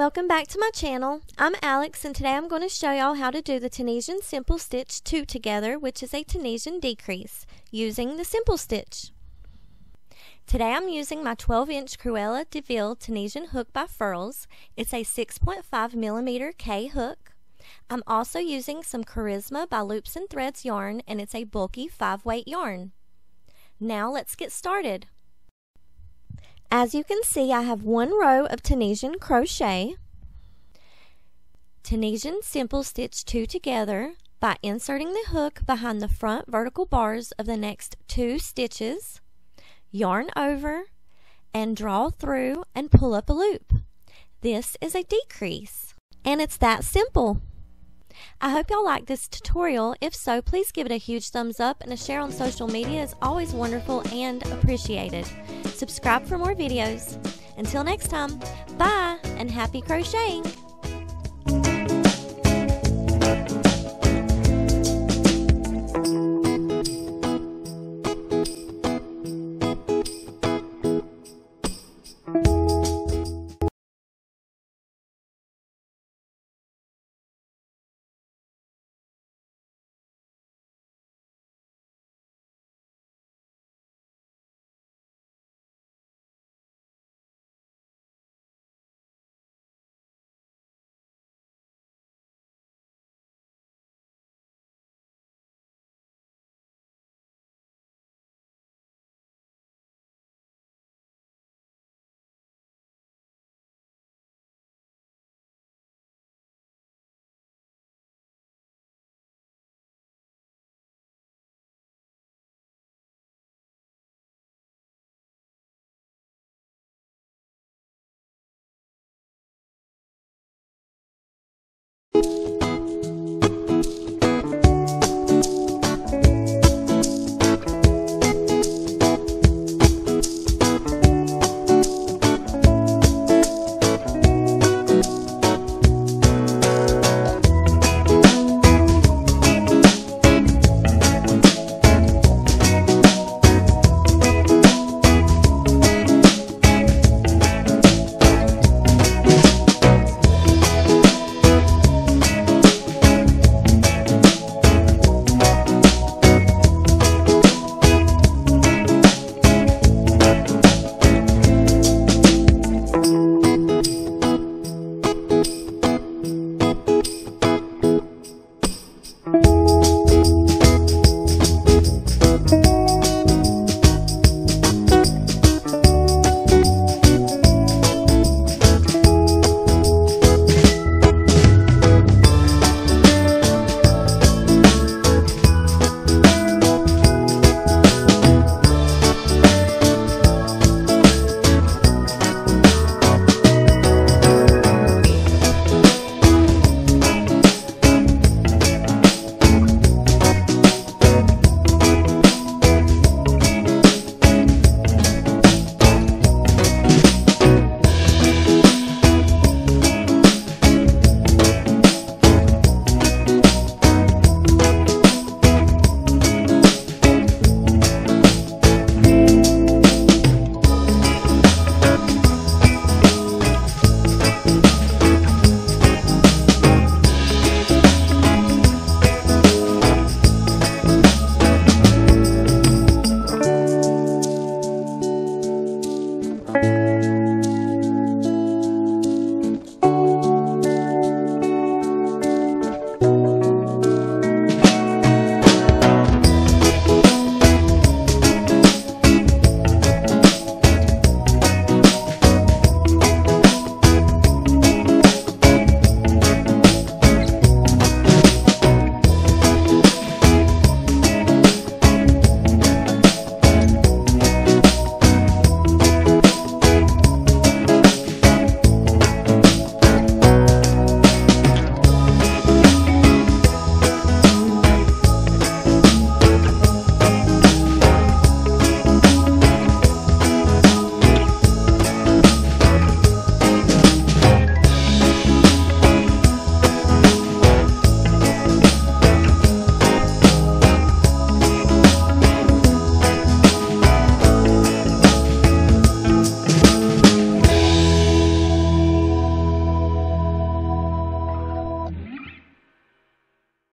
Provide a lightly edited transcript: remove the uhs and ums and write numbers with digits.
Welcome back to my channel. I'm Alex, and today I'm going to show y'all how to do the Tunisian simple stitch 2 together, which is a Tunisian decrease, using the simple stitch. Today I'm using my 12-inch Cruella de Vil Tunisian hook by Furls. It's a 6.5mm K hook. I'm also using some Charisma by Loops and Threads yarn, and it's a bulky 5-weight yarn. Now let's get started. As you can see, I have one row of Tunisian crochet. Tunisian simple stitch 2 together by inserting the hook behind the front vertical bars of the next 2 stitches, yarn over, and draw through and pull up a loop. This is a decrease, and it's that simple. I hope y'all like this tutorial. If so, please give it a huge thumbs up, and a share on social media is always wonderful and appreciated. Subscribe for more videos. Until next time, bye and happy crocheting!